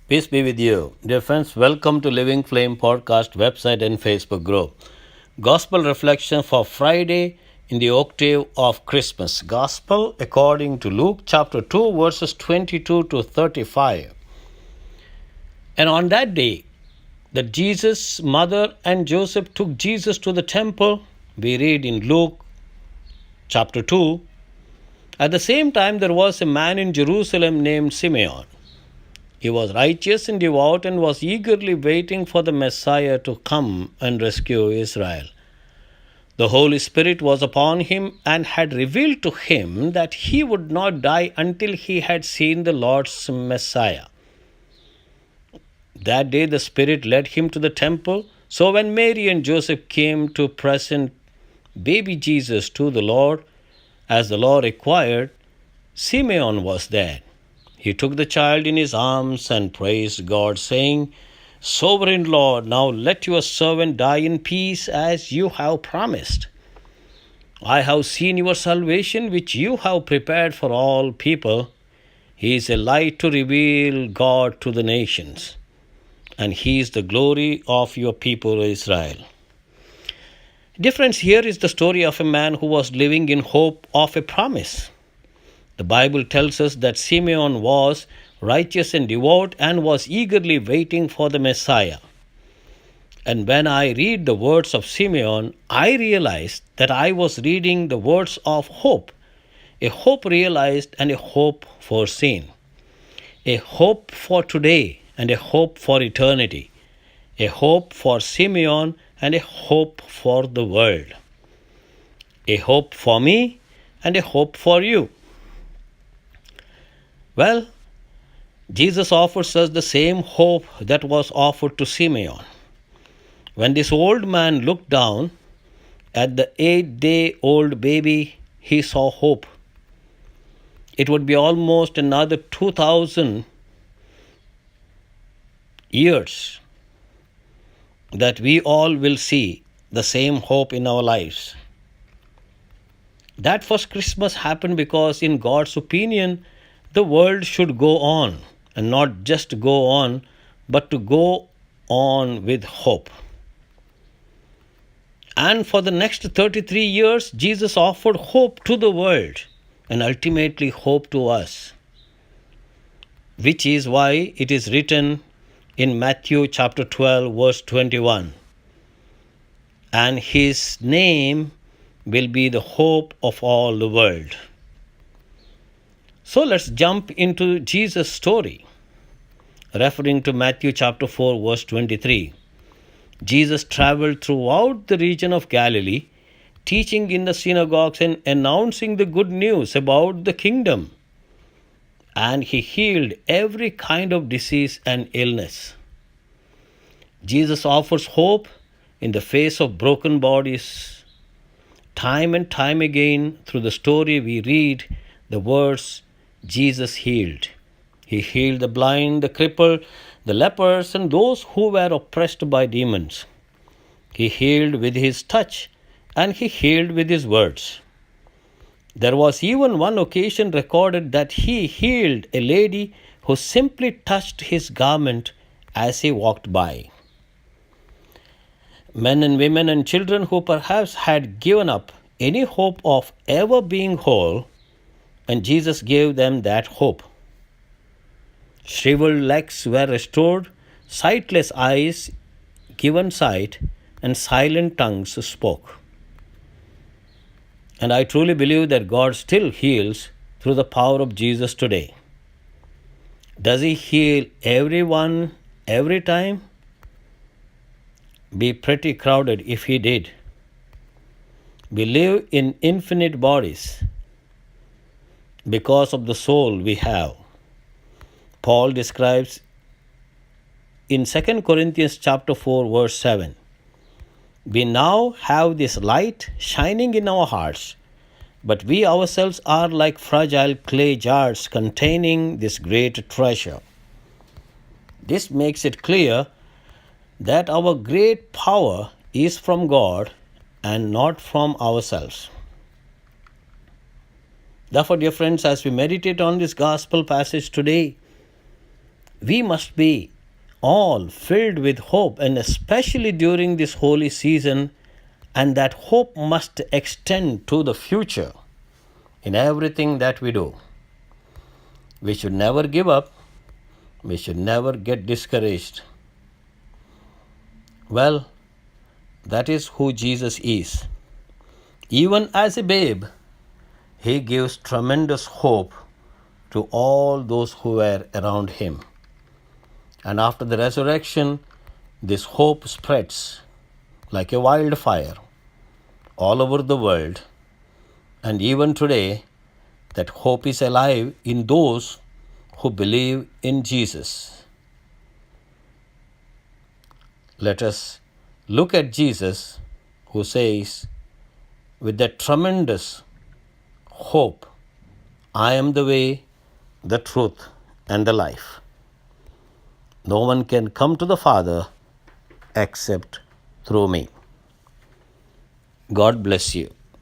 Peace be with you. Dear friends, welcome to Living Flame Podcast website and Facebook group. Gospel reflection for Friday in the Octave of Christmas. Gospel according to Luke chapter 2 verses 22 to 35. And on that day that Jesus' mother and Joseph took Jesus to the temple, we read in Luke chapter 2, at the same time there was a man in Jerusalem named Simeon. He was righteous and devout and was eagerly waiting for the Messiah to come and rescue Israel. The Holy Spirit was upon him and had revealed to him that he would not die until he had seen the Lord's Messiah. That day the Spirit led him to the temple. So when Mary and Joseph came to present baby Jesus to the Lord, as the law required, Simeon was there. He took the child in his arms and praised God, saying, Sovereign Lord, now let your servant die in peace as you have promised. I have seen your salvation, which you have prepared for all people. He is a light to reveal God to the nations, and he is the glory of your people Israel. Difference here is the story of a man who was living in hope of a promise. The Bible tells us that Simeon was righteous and devout and was eagerly waiting for the Messiah. And when I read the words of Simeon, I realized that I was reading the words of hope, a hope realized and a hope foreseen, a hope for today and a hope for eternity, a hope for Simeon and a hope for the world, a hope for me and a hope for you. Well, Jesus offers us the same hope that was offered to Simeon. When this old man looked down at the 8-day-old baby, he saw hope. It would be almost another 2,000 years that we all will see the same hope in our lives. That first Christmas happened because, in God's opinion, the world should go on, and not just go on, but to go on with hope. And for the next 33 years, Jesus offered hope to the world and ultimately hope to us, which is why it is written in Matthew chapter 12, verse 21, and his name will be the hope of all the world. So let's jump into Jesus' story. Referring to Matthew chapter 4, verse 23. Jesus traveled throughout the region of Galilee, teaching in the synagogues and announcing the good news about the kingdom. And he healed every kind of disease and illness. Jesus offers hope in the face of broken bodies. Time and time again, through the story, we read the words, Jesus healed. He healed the blind, the crippled, the lepers, and those who were oppressed by demons. He healed with his touch, and he healed with his words. There was even one occasion recorded that he healed a lady who simply touched his garment as he walked by. Men and women and children who perhaps had given up any hope of ever being whole, and Jesus gave them that hope. Shriveled legs were restored, sightless eyes given sight, and silent tongues spoke. And I truly believe that God still heals through the power of Jesus today. Does he heal everyone every time? Be pretty crowded if he did. We live in infinite bodies because of the soul we have. Paul describes in 2 Corinthians chapter 4, verse 7. We now have this light shining in our hearts, but we ourselves are like fragile clay jars containing this great treasure. This makes it clear that our great power is from God and not from ourselves. Therefore, dear friends, as we meditate on this gospel passage today, we must be all filled with hope, and especially during this holy season, and that hope must extend to the future in everything that we do. We should never give up. We should never get discouraged. Well, that is who Jesus is. Even as a babe, he gives tremendous hope to all those who were around him. And after the resurrection, this hope spreads like a wildfire all over the world. And even today, that hope is alive in those who believe in Jesus. Let us look at Jesus, who says, with that tremendous hope, I am the way, the truth, and the life. No one can come to the Father except through me. God bless you.